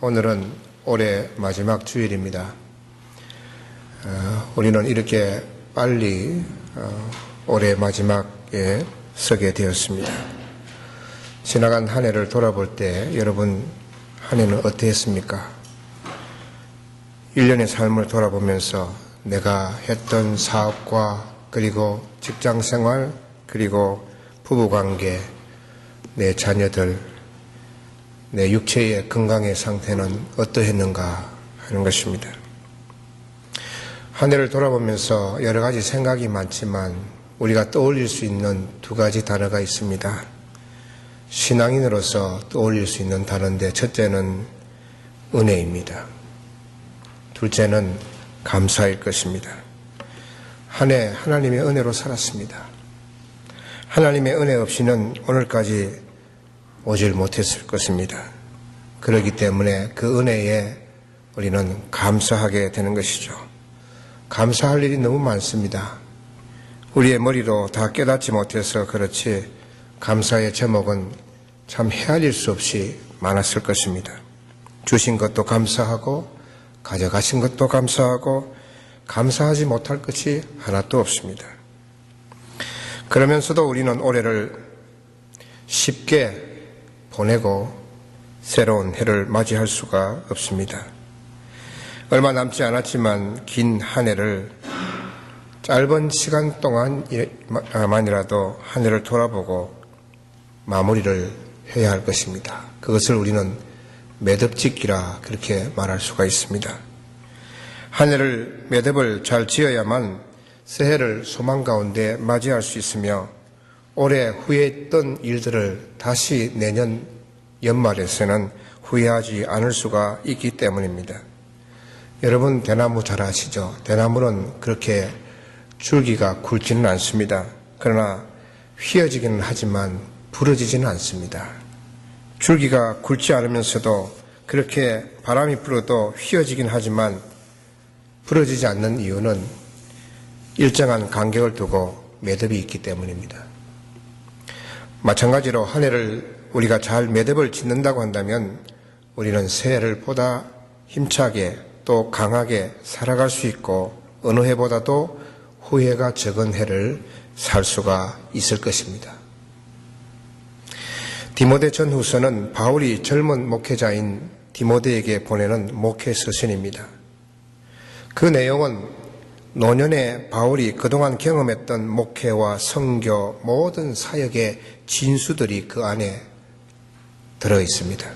오늘은 올해 마지막 주일입니다. 우리는 이렇게 빨리 올해 마지막에 서게 되었습니다. 지나간 한 해를 돌아볼 때 여러분 한 해는 어떠했습니까? 1년의 삶을 돌아보면서 내가 했던 사업과 그리고 직장생활 그리고 부부관계, 내 자녀들, 내 육체의 건강의 상태는 어떠했는가 하는 것입니다. 한 해를 돌아보면서 여러 가지 생각이 많지만 우리가 떠올릴 수 있는 두 가지 단어가 있습니다. 신앙인으로서 떠올릴 수 있는 단어인데 첫째는 은혜입니다. 둘째는 감사일 것입니다. 한 해 하나님의 은혜로 살았습니다. 하나님의 은혜 없이는 오늘까지 오질 못했을 것입니다. 그렇기 때문에 그 은혜에 우리는 감사하게 되는 것이죠. 감사할 일이 너무 많습니다. 우리의 머리로 다 깨닫지 못해서 그렇지 감사의 제목은 참 헤아릴 수 없이 많았을 것입니다. 주신 것도 감사하고 가져가신 것도 감사하고 감사하지 못할 것이 하나도 없습니다. 그러면서도 우리는 올해를 쉽게 보내고 새로운 해를 맞이할 수가 없습니다. 얼마 남지 않았지만 긴 한 해를 짧은 시간 동안만이라도 한 해를 돌아보고 마무리를 해야 할 것입니다. 그것을 우리는 매듭짓기라 그렇게 말할 수가 있습니다. 한 해를 매듭을 잘 지어야만 새해를 소망 가운데 맞이할 수 있으며 올해 후회했던 일들을 다시 내년 연말에서는 후회하지 않을 수가 있기 때문입니다. 여러분 대나무 잘 아시죠? 대나무는 그렇게 줄기가 굵지는 않습니다. 그러나 휘어지기는 하지만 부러지지는 않습니다. 줄기가 굵지 않으면서도 그렇게 바람이 불어도 휘어지긴 하지만 부러지지 않는 이유는 일정한 간격을 두고 매듭이 있기 때문입니다. 마찬가지로 한 해를 우리가 잘 매듭을 짓는다고 한다면 우리는 새해를 보다 힘차게 또 강하게 살아갈 수 있고 어느 해보다도 후회가 적은 해를 살 수가 있을 것입니다. 디모데 전후서는 바울이 젊은 목회자인 디모데에게 보내는 목회 서신입니다. 그 내용은 노년에 바울이 그동안 경험했던 목회와 선교 모든 사역의 진수들이 그 안에 들어 있습니다.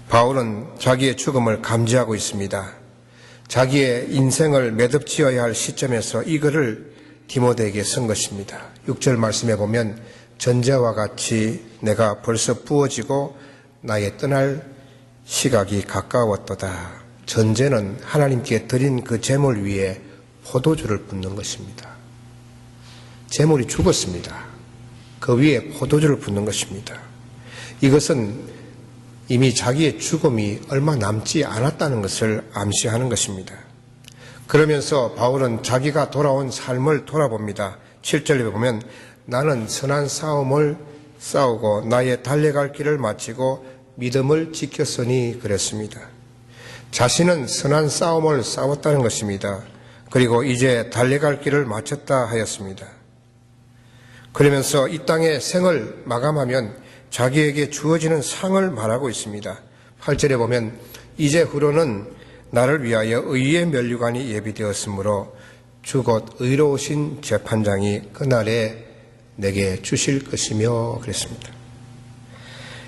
바울은 자기의 죽음을 감지하고 있습니다. 자기의 인생을 매듭 지어야 할 시점에서 이 글을 디모데에게 쓴 것입니다. 6절 말씀에 보면 전제와 같이 내가 벌써 부어지고 나의 떠날 시각이 가까웠도다. 전제는 하나님께 드린 그 제물 위에 포도주를 붓는 것입니다. 제물이 죽었습니다. 그 위에 포도주를 붓는 것입니다. 이것은 이미 자기의 죽음이 얼마 남지 않았다는 것을 암시하는 것입니다. 그러면서 바울은 자기가 돌아온 삶을 돌아봅니다. 7절에 보면 나는 선한 싸움을 싸우고 나의 달려갈 길을 마치고 믿음을 지켰으니 그랬습니다. 자신은 선한 싸움을 싸웠다는 것입니다. 그리고 이제 달려갈 길을 마쳤다 하였습니다. 그러면서 이 땅의 생을 마감하면 자기에게 주어지는 상을 말하고 있습니다. 8절에 보면 이제 후로는 나를 위하여 의의 면류관이 예비되었으므로 주 곧 의로우신 재판장이 그날에 내게 주실 것이며 그랬습니다.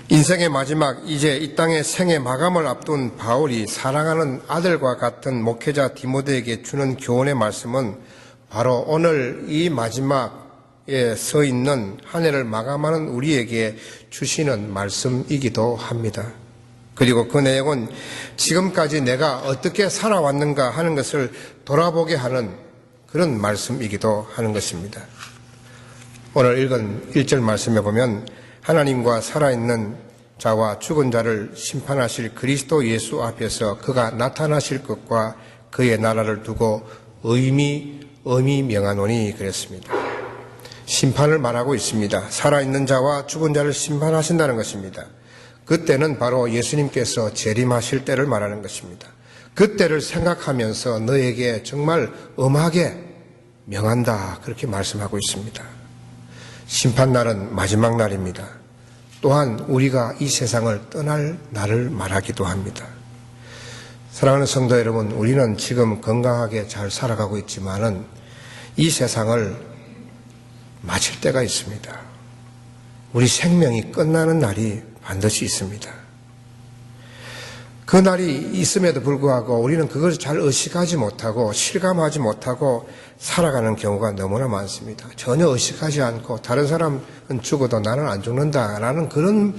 인생의 마지막 이제 이 땅의 생의 마감을 앞둔 바울이 사랑하는 아들과 같은 목회자 디모데에게 주는 교훈의 말씀은 바로 오늘 이 마지막에 서 있는 한 해를 마감하는 우리에게 주시는 말씀이기도 합니다. 그리고 그 내용은 지금까지 내가 어떻게 살아왔는가 하는 것을 돌아보게 하는 그런 말씀이기도 하는 것입니다. 오늘 읽은 1절 말씀에 보면 하나님과 살아있는 자와 죽은 자를 심판하실 그리스도 예수 앞에서 그가 나타나실 것과 그의 나라를 두고 의미 명하노니 그랬습니다. 심판을 말하고 있습니다. 살아있는 자와 죽은 자를 심판하신다는 것입니다. 그때는 바로 예수님께서 재림하실 때를 말하는 것입니다. 그때를 생각하면서 너에게 정말 엄하게 명한다, 그렇게 말씀하고 있습니다. 심판날은 마지막 날입니다. 또한 우리가 이 세상을 떠날 날을 말하기도 합니다. 사랑하는 성도 여러분, 우리는 지금 건강하게 잘 살아가고 있지만은 이 세상을 마칠 때가 있습니다. 우리 생명이 끝나는 날이 반드시 있습니다. 그 날이 있음에도 불구하고 우리는 그것을 잘 의식하지 못하고 실감하지 못하고 살아가는 경우가 너무나 많습니다. 전혀 의식하지 않고 다른 사람은 죽어도 나는 안 죽는다라는 그런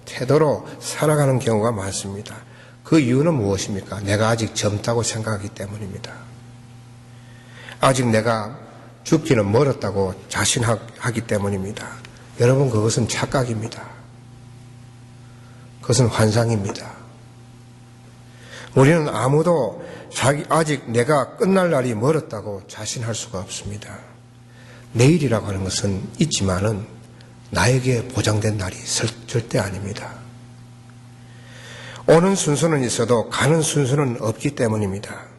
태도로 살아가는 경우가 많습니다. 그 이유는 무엇입니까? 내가 아직 젊다고 생각하기 때문입니다. 아직 내가 죽기는 멀었다고 자신하기 때문입니다. 여러분, 그것은 착각입니다. 그것은 환상입니다. 우리는 아무도 아직 내가 끝날 날이 멀었다고 자신할 수가 없습니다. 내일이라고 하는 것은 있지만은 나에게 보장된 날이 절대 아닙니다. 오는 순서는 있어도 가는 순서는 없기 때문입니다.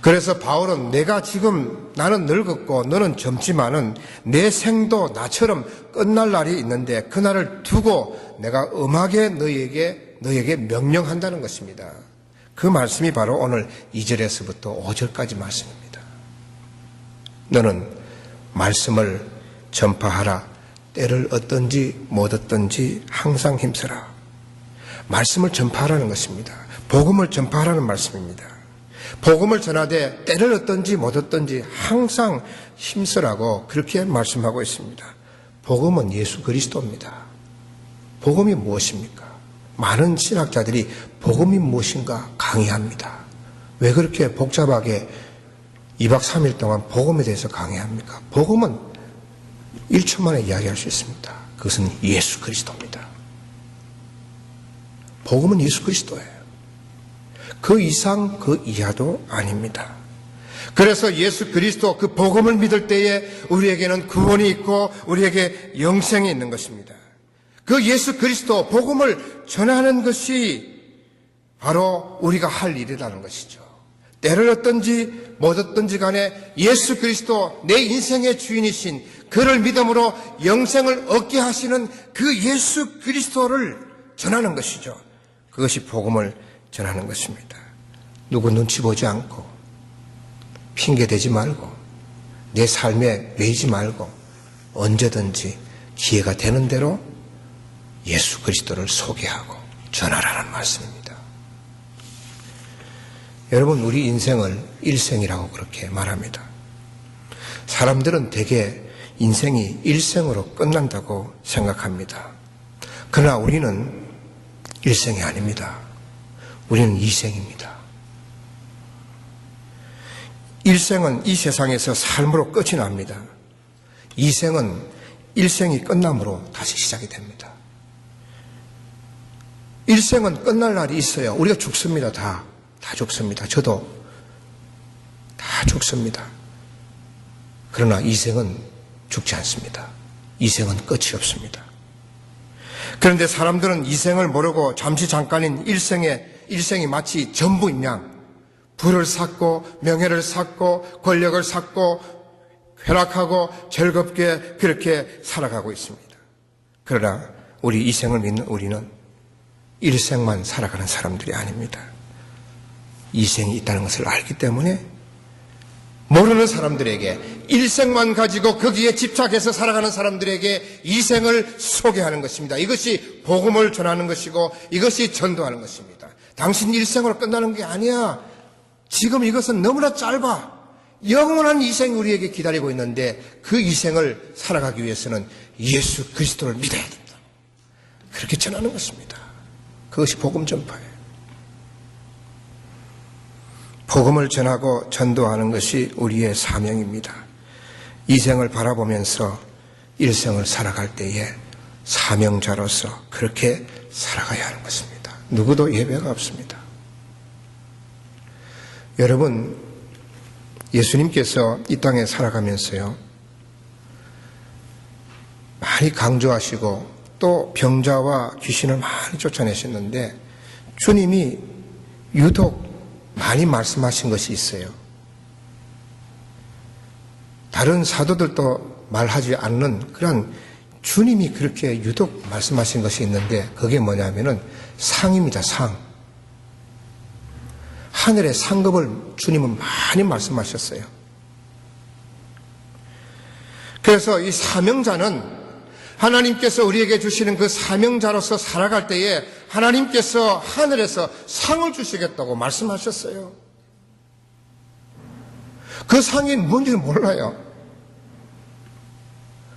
그래서 바울은 내가 지금 나는 늙었고 너는 젊지만은 내 생도 나처럼 끝날 날이 있는데 그 날을 두고 내가 엄하게 너에게 명령한다는 것입니다. 그 말씀이 바로 오늘 2절에서부터 5절까지 말씀입니다. 너는 말씀을 전파하라. 때를 얻든지 못 얻든지 항상 힘쓰라. 말씀을 전파하라는 것입니다. 복음을 전파하라는 말씀입니다. 복음을 전하되 때를 얻든지 못 얻든지 항상 힘쓰라고 그렇게 말씀하고 있습니다. 복음은 예수 그리스도입니다. 복음이 무엇입니까? 많은 신학자들이 복음이 무엇인가 강의합니다. 왜 그렇게 복잡하게 2박 3일 동안 복음에 대해서 강의합니까? 복음은 1초 만에 이야기할 수 있습니다. 그것은 예수 그리스도입니다. 복음은 예수 그리스도예요. 그 이상 그 이하도 아닙니다. 그래서 예수 그리스도 그 복음을 믿을 때에 우리에게는 구원이 있고 우리에게 영생이 있는 것입니다. 그 예수 그리스도 복음을 전하는 것이 바로 우리가 할 일이라는 것이죠. 때를 얻든지 못 얻든지 간에 예수 그리스도 내 인생의 주인이신 그를 믿음으로 영생을 얻게 하시는 그 예수 그리스도를 전하는 것이죠. 그것이 복음을 전하는 것입니다. 누구 눈치 보지 않고 핑계대지 말고 내 삶에 매이지 말고 언제든지 기회가 되는 대로 예수 그리스도를 소개하고 전하라는 말씀입니다. 여러분, 우리 인생을 일생이라고 그렇게 말합니다. 사람들은 대개 인생이 일생으로 끝난다고 생각합니다. 그러나 우리는 일생이 아닙니다. 우리는 이생입니다. 일생은 이 세상에서 삶으로 끝이 납니다. 이생은 일생이 끝남으로 다시 시작이 됩니다. 일생은 끝날 날이 있어요. 우리가 죽습니다. 다 죽습니다. 저도 다 죽습니다. 그러나 이생은 죽지 않습니다. 이생은 끝이 없습니다. 그런데 사람들은 이생을 모르고 잠깐인 일생이 마치 전부인 양 부를 쌓고 명예를 쌓고 권력을 쌓고 쾌락하고 즐겁게 그렇게 살아가고 있습니다. 그러나 우리 이생을 믿는 우리는 일생만 살아가는 사람들이 아닙니다. 이생이 있다는 것을 알기 때문에 모르는 사람들에게 일생만 가지고 거기에 집착해서 살아가는 사람들에게 이생을 소개하는 것입니다. 이것이 복음을 전하는 것이고 이것이 전도하는 것입니다. 당신 일생으로 끝나는 게 아니야. 지금 이것은 너무나 짧아. 영원한 이생이 우리에게 기다리고 있는데 그 이생을 살아가기 위해서는 예수 그리스도를 믿어야 된다. 그렇게 전하는 것입니다. 그것이 복음 전파예요. 복음을 전하고 전도하는 것이 우리의 사명입니다. 이생을 바라보면서 일생을 살아갈 때에 사명자로서 그렇게 살아가야 하는 것입니다. 누구도 예외가 없습니다. 여러분, 예수님께서 이 땅에 살아가면서요, 많이 강조하시고 또 병자와 귀신을 많이 쫓아내셨는데 주님이 유독 많이 말씀하신 것이 있어요. 다른 사도들도 말하지 않는 그런 주님이 그렇게 유독 말씀하신 것이 있는데 그게 뭐냐면은 상입니다. 상. 하늘의 상급을 주님은 많이 말씀하셨어요. 그래서 이 사명자는 하나님께서 우리에게 주시는 그 사명자로서 살아갈 때에 하나님께서 하늘에서 상을 주시겠다고 말씀하셨어요. 그 상이 뭔지는 몰라요.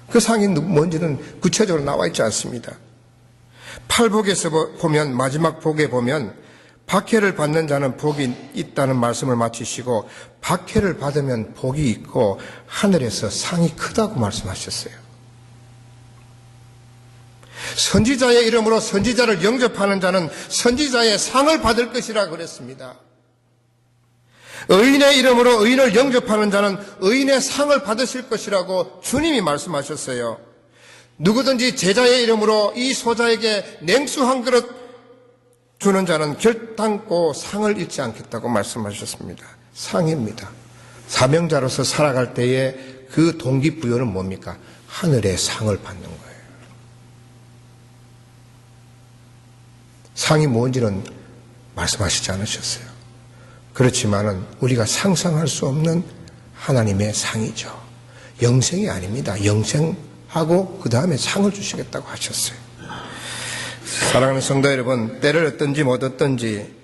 그 상이 뭔지는 구체적으로 나와 있지 않습니다. 팔복에서 보면 마지막 복에 보면 박해를 받는 자는 복이 있다는 말씀을 마치시고 박해를 받으면 복이 있고 하늘에서 상이 크다고 말씀하셨어요. 선지자의 이름으로 선지자를 영접하는 자는 선지자의 상을 받을 것이라 그랬습니다. 의인의 이름으로 의인을 영접하는 자는 의인의 상을 받으실 것이라고 주님이 말씀하셨어요. 누구든지 제자의 이름으로 이 소자에게 냉수 한 그릇 주는 자는 결단코 상을 잃지 않겠다고 말씀하셨습니다. 상입니다. 사명자로서 살아갈 때에 그 동기부여는 뭡니까? 하늘의 상을 받는 거예요. 상이 뭔지는 말씀하시지 않으셨어요. 그렇지만은 우리가 상상할 수 없는 하나님의 상이죠. 영생이 아닙니다. 영생하고 그 다음에 상을 주시겠다고 하셨어요. 사랑하는 성도 여러분, 때를 얻든지 못 얻든지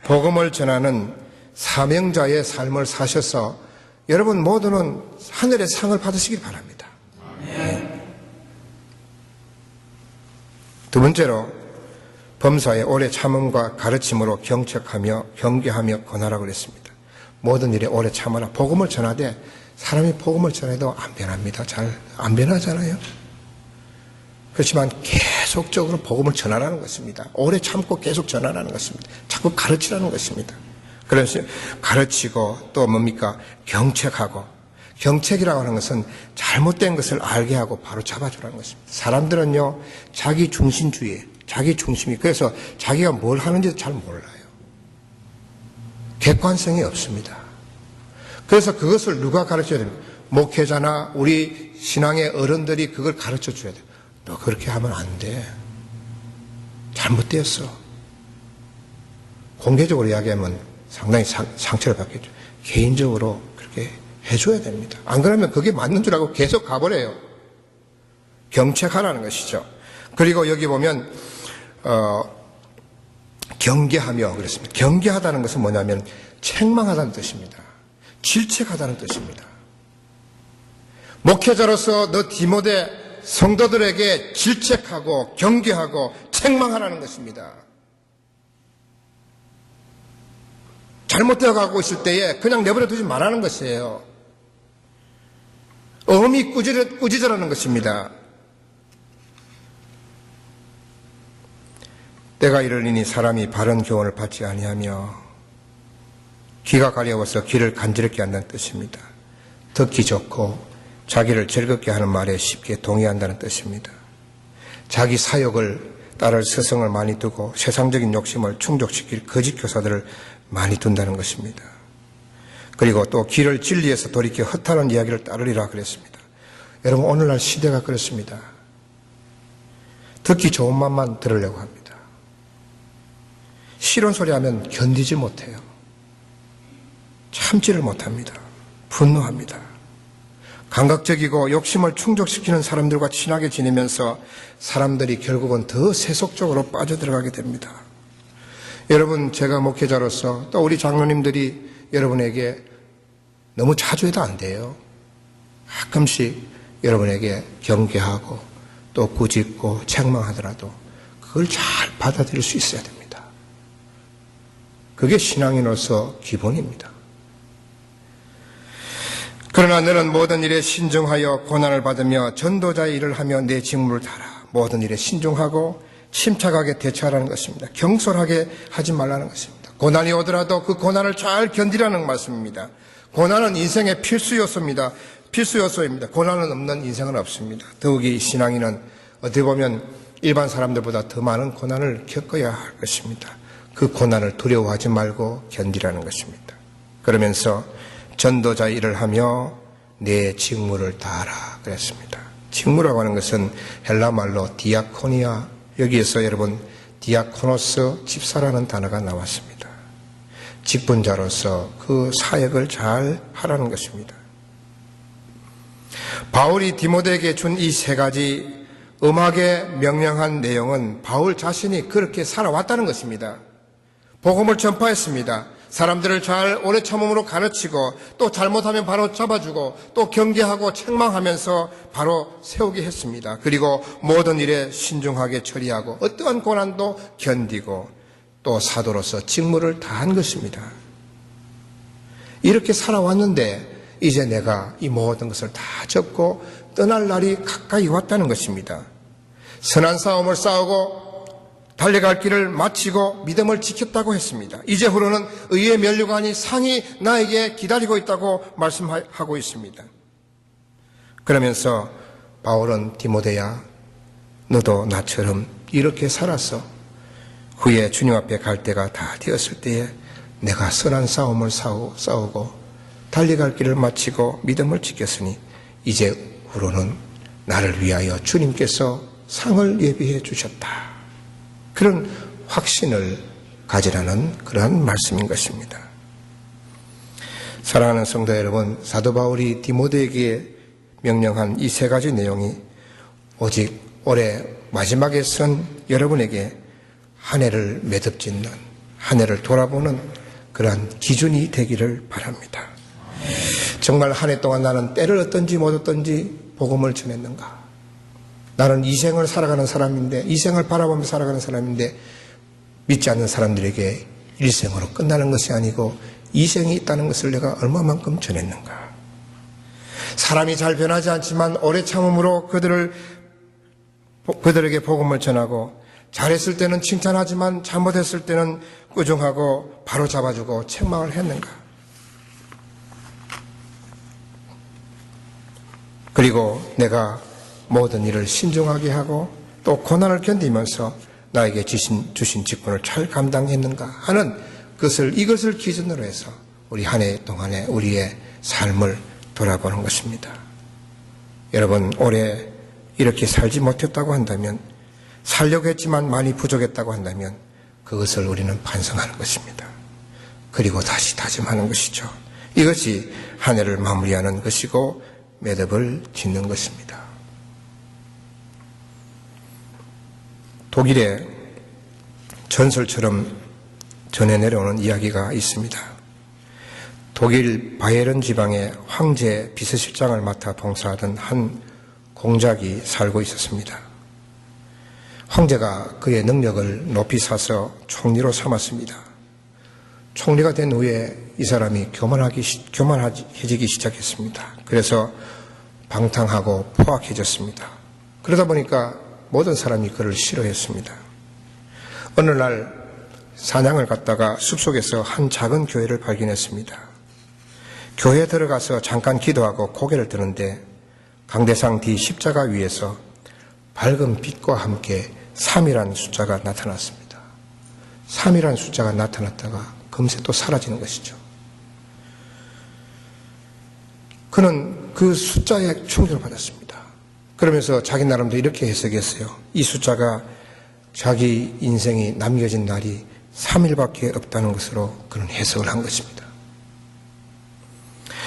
복음을 전하는 사명자의 삶을 사셔서 여러분 모두는 하늘의 상을 받으시길 바랍니다. 두 번째로 범사의 오래 참음과 가르침으로 경책하며 경계하며 권하라고 그랬습니다. 모든 일에 오래 참으라. 복음을 전하되 사람이 복음을 전해도 안 변합니다. 잘 안 변하잖아요. 그렇지만 계속적으로 복음을 전하라는 것입니다. 오래 참고 계속 전하라는 것입니다. 자꾸 가르치라는 것입니다. 그래서 가르치고 또 뭡니까? 경책하고. 경책이라고 하는 것은 잘못된 것을 알게 하고 바로 잡아주라는 것입니다. 사람들은요, 자기 중심주의, 자기 중심이, 그래서 자기가 뭘 하는지도 잘 몰라요. 객관성이 없습니다. 그래서 그것을 누가 가르쳐야 됩니까? 목회자나 우리 신앙의 어른들이 그걸 가르쳐 줘야 돼요. 너 그렇게 하면 안 돼. 잘못되었어. 공개적으로 이야기하면 상당히 상처를 받겠죠. 개인적으로 그렇게 해줘야 됩니다. 안 그러면 그게 맞는 줄 알고 계속 가버려요. 경책하라는 것이죠. 그리고 여기 보면 경계하며 그랬습니다. 경계하다는 것은 뭐냐면 책망하다는 뜻입니다. 질책하다는 뜻입니다. 목회자로서 너 디모데 성도들에게 질책하고 경계하고 책망하라는 것입니다. 잘못되어 가고 있을 때에 그냥 내버려 두지 말라는 것이에요. 어미 꾸짖으라는 것입니다. 때가 이르리니 사람이 바른 교훈을 받지 아니하며 귀가 가려워서 귀를 간지럽게 한다는 뜻입니다. 듣기 좋고 자기를 즐겁게 하는 말에 쉽게 동의한다는 뜻입니다. 자기 사욕을 따를 스승을 많이 두고 세상적인 욕심을 충족시킬 거짓 교사들을 많이 둔다는 것입니다. 그리고 또 귀를 진리에서 돌이켜 허탄한 이야기를 따르리라 그랬습니다. 여러분, 오늘날 시대가 그렇습니다. 듣기 좋은 말만 들으려고 합니다. 싫은 소리 하면 견디지 못해요. 참지를 못합니다. 분노합니다. 감각적이고 욕심을 충족시키는 사람들과 친하게 지내면서 사람들이 결국은 더 세속적으로 빠져들어가게 됩니다. 여러분, 제가 목회자로서 또 우리 장로님들이 여러분에게 너무 자주 해도 안 돼요. 가끔씩 여러분에게 경계하고 또 꾸짖고 책망하더라도 그걸 잘 받아들일 수 있어야 됩니다. 그게 신앙인으로서 기본입니다. 그러나 너는 모든 일에 신중하여 고난을 받으며 전도자의 일을 하며 내 직무를 다하라. 모든 일에 신중하고 침착하게 대처하라는 것입니다. 경솔하게 하지 말라는 것입니다. 고난이 오더라도 그 고난을 잘 견디라는 말씀입니다. 고난은 인생의 필수 요소입니다. 필수 요소입니다. 고난은 없는 인생은 없습니다. 더욱이 신앙인은 어떻게 보면 일반 사람들보다 더 많은 고난을 겪어야 할 것입니다. 그 고난을 두려워하지 말고 견디라는 것입니다. 그러면서 전도자 일을 하며 내 직무를 다하라 그랬습니다. 직무라고 하는 것은 헬라 말로 디아코니아, 여기에서 여러분 디아코노스, 집사라는 단어가 나왔습니다. 직분자로서 그 사역을 잘 하라는 것입니다. 바울이 디모데에게 준 이 세 가지 엄하게 명령한 내용은 바울 자신이 그렇게 살아왔다는 것입니다. 복음을 전파했습니다. 사람들을 잘 오래 참음으로 가르치고 또 잘못하면 바로 잡아주고 또 경계하고 책망하면서 바로 세우게 했습니다. 그리고 모든 일에 신중하게 처리하고 어떠한 고난도 견디고 또 사도로서 직무를 다한 것입니다. 이렇게 살아왔는데 이제 내가 이 모든 것을 다 접고 떠날 날이 가까이 왔다는 것입니다. 선한 싸움을 싸우고 달려갈 길을 마치고 믿음을 지켰다고 했습니다. 이제후로는 의의 면류관이 상이 나에게 기다리고 있다고 말씀하고 있습니다. 그러면서 바울은 디모데야, 너도 나처럼 이렇게 살아서 후에 주님 앞에 갈 때가 다 되었을 때에 내가 선한 싸움을 싸우고 달려갈 길을 마치고 믿음을 지켰으니 이제후로는 나를 위하여 주님께서 상을 예비해 주셨다. 그런 확신을 가지라는 그러한 말씀인 것입니다. 사랑하는 성도 여러분, 사도 바울이 디모데에게 명령한 이 세 가지 내용이 오직 올해 마지막에 선 여러분에게 한 해를 매듭짓는, 한 해를 돌아보는 그러한 기준이 되기를 바랍니다. 정말 한 해 동안 나는 때를 얻든지 못 얻든지 복음을 전했는가? 나는 이 생을 살아가는 사람인데, 이 생을 바라보며 살아가는 사람인데, 믿지 않는 사람들에게 일생으로 끝나는 것이 아니고 이 생이 있다는 것을 내가 얼마만큼 전했는가? 사람이 잘 변하지 않지만 오래 참음으로 그들에게 복음을 전하고, 잘했을 때는 칭찬하지만 잘못했을 때는 꾸중하고 바로 잡아주고 책망을 했는가? 그리고 내가 모든 일을 신중하게 하고 또 고난을 견디면서 나에게 주신 직분을 잘 감당했는가 하는 이것을 기준으로 해서 우리 한 해 동안에 우리의 삶을 돌아보는 것입니다. 여러분, 올해 이렇게 살지 못했다고 한다면, 살려고 했지만 많이 부족했다고 한다면 그것을 우리는 반성하는 것입니다. 그리고 다시 다짐하는 것이죠. 이것이 한 해를 마무리하는 것이고 매듭을 짓는 것입니다. 독일에 전설처럼 전해 내려오는 이야기가 있습니다. 독일 바이에른 지방의 황제 비서실장을 맡아 봉사하던 한 공작이 살고 있었습니다. 황제가 그의 능력을 높이 사서 총리로 삼았습니다. 총리가 된 후에 이 사람이 교만해지기 시작했습니다. 그래서 방탕하고 포악해졌습니다. 그러다 보니까 모든 사람이 그를 싫어했습니다. 어느 날 사냥을 갔다가 숲속에서 한 작은 교회를 발견했습니다. 교회에 들어가서 잠깐 기도하고 고개를 드는데 강대상 뒤 십자가 위에서 밝은 빛과 함께 3이라는 숫자가 나타났습니다. 3이라는 숫자가 나타났다가 금세 또 사라지는 것이죠. 그는 그 숫자에 충격을 받았습니다. 그러면서 자기 나름대로 이렇게 해석했어요. 이 숫자가 자기 인생이 남겨진 날이 3일밖에 없다는 것으로 그런 해석을 한 것입니다.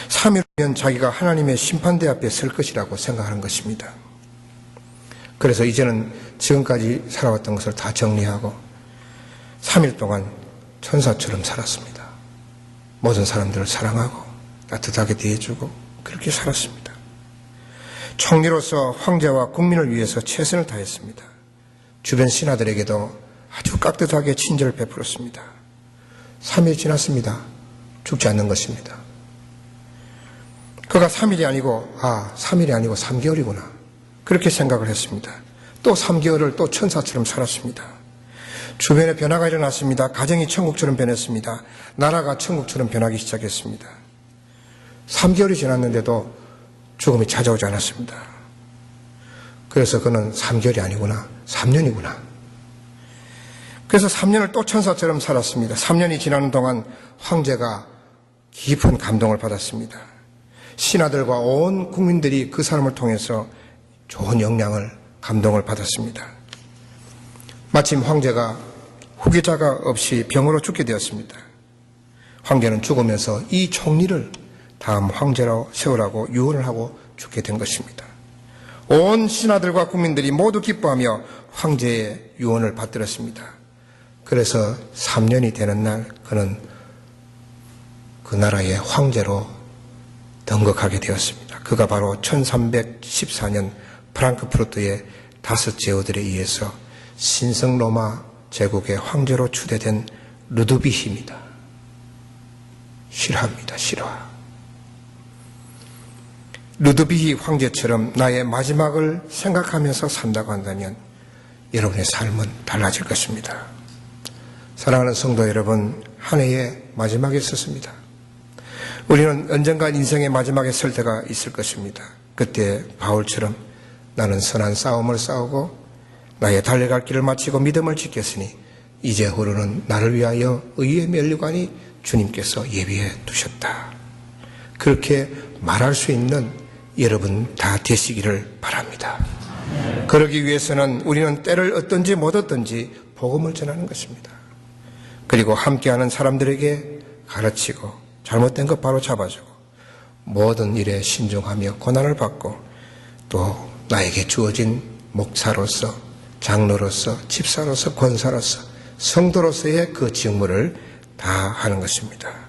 3일이면 자기가 하나님의 심판대 앞에 설 것이라고 생각하는 것입니다. 그래서 이제는 지금까지 살아왔던 것을 다 정리하고 3일 동안 천사처럼 살았습니다. 모든 사람들을 사랑하고 따뜻하게 대해주고 그렇게 살았습니다. 총리로서 황제와 국민을 위해서 최선을 다했습니다. 주변 신하들에게도 아주 깍듯하게 친절을 베풀었습니다. 3일 지났습니다. 죽지 않는 것입니다. 그가 3일이 아니고 3개월이구나. 그렇게 생각을 했습니다. 또 3개월을 또 천사처럼 살았습니다. 주변에 변화가 일어났습니다. 가정이 천국처럼 변했습니다. 나라가 천국처럼 변하기 시작했습니다. 3개월이 지났는데도 죽음이 찾아오지 않았습니다. 그래서 그는 3개월이 아니구나, 3년이구나. 그래서 3년을 또 천사처럼 살았습니다. 3년이 지나는 동안 황제가 깊은 감동을 받았습니다. 신하들과 온 국민들이 그 사람을 통해서 좋은 영향을, 감동을 받았습니다. 마침 황제가 후계자가 없이 병으로 죽게 되었습니다. 황제는 죽으면서 이 총리를 다음 황제로 세우라고 유언을 하고 죽게 된 것입니다. 온 신하들과 국민들이 모두 기뻐하며 황제의 유언을 받들었습니다. 그래서 3년이 되는 날 그는 그 나라의 황제로 등극하게 되었습니다. 그가 바로 1314년 프랑크푸르트의 5 제후들에 의해서 신성 로마 제국의 황제로 추대된 루드비히입니다. 실화입니다. 실화. 루드비히 황제처럼 나의 마지막을 생각하면서 산다고 한다면 여러분의 삶은 달라질 것입니다. 사랑하는 성도 여러분, 한 해의 마지막에 섰습니다. 우리는 언젠가 인생의 마지막에 설 때가 있을 것입니다. 그때 바울처럼 나는 선한 싸움을 싸우고 나의 달려갈 길을 마치고 믿음을 지켰으니 이제후로는 나를 위하여 의의 면류관이 주님께서 예비해 두셨다. 그렇게 말할 수 있는 여러분 다 되시기를 바랍니다. 그러기 위해서는 우리는 때를 얻든지 못 얻든지 복음을 전하는 것입니다. 그리고 함께하는 사람들에게 가르치고 잘못된 것 바로 잡아주고 모든 일에 신중하며 고난을 받고 또 나에게 주어진 목사로서, 장로로서, 집사로서, 권사로서, 성도로서의 그 직무를 다 하는 것입니다.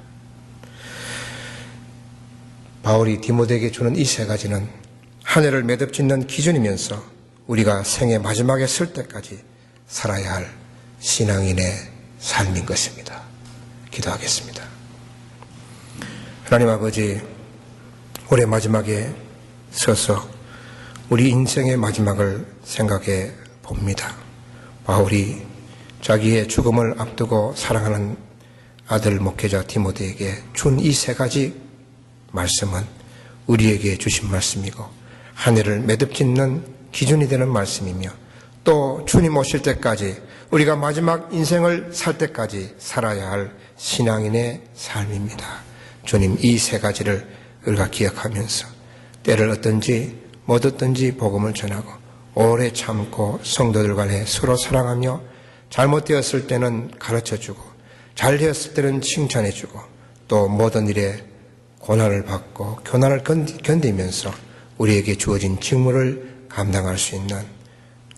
바울이 디모데에게 주는 이 3가지는 한 해를 매듭짓는 기준이면서 우리가 생의 마지막에 설 때까지 살아야 할 신앙인의 삶인 것입니다. 기도하겠습니다. 하나님 아버지, 올해 마지막에 서서 우리 인생의 마지막을 생각해 봅니다. 바울이 자기의 죽음을 앞두고 사랑하는 아들 목회자 디모데에게 준 이 3가지 말씀은 우리에게 주신 말씀이고 한 해를 매듭짓는 기준이 되는 말씀이며 또 주님 오실 때까지 우리가 마지막 인생을 살 때까지 살아야 할 신앙인의 삶입니다. 주님, 이 3가지를 우리가 기억하면서 때를 얻든지 못 얻든지 복음을 전하고 오래 참고 성도들 간에 서로 사랑하며 잘못되었을 때는 가르쳐주고 잘되었을 때는 칭찬해주고 또 모든 일에 고난을 받고 교난을 견디면서 우리에게 주어진 직무를 감당할 수 있는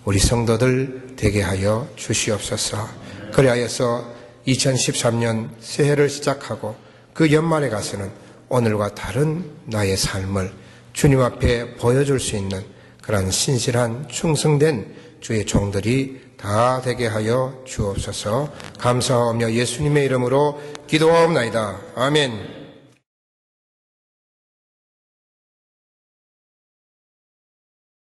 우리 성도들 되게 하여 주시옵소서. 그리하여서 2013년 새해를 시작하고 그 연말에 가서는 오늘과 다른 나의 삶을 주님 앞에 보여줄 수 있는 그런 신실한 충성된 주의 종들이 다 되게 하여 주옵소서. 감사하며 예수님의 이름으로 기도하옵나이다. 아멘.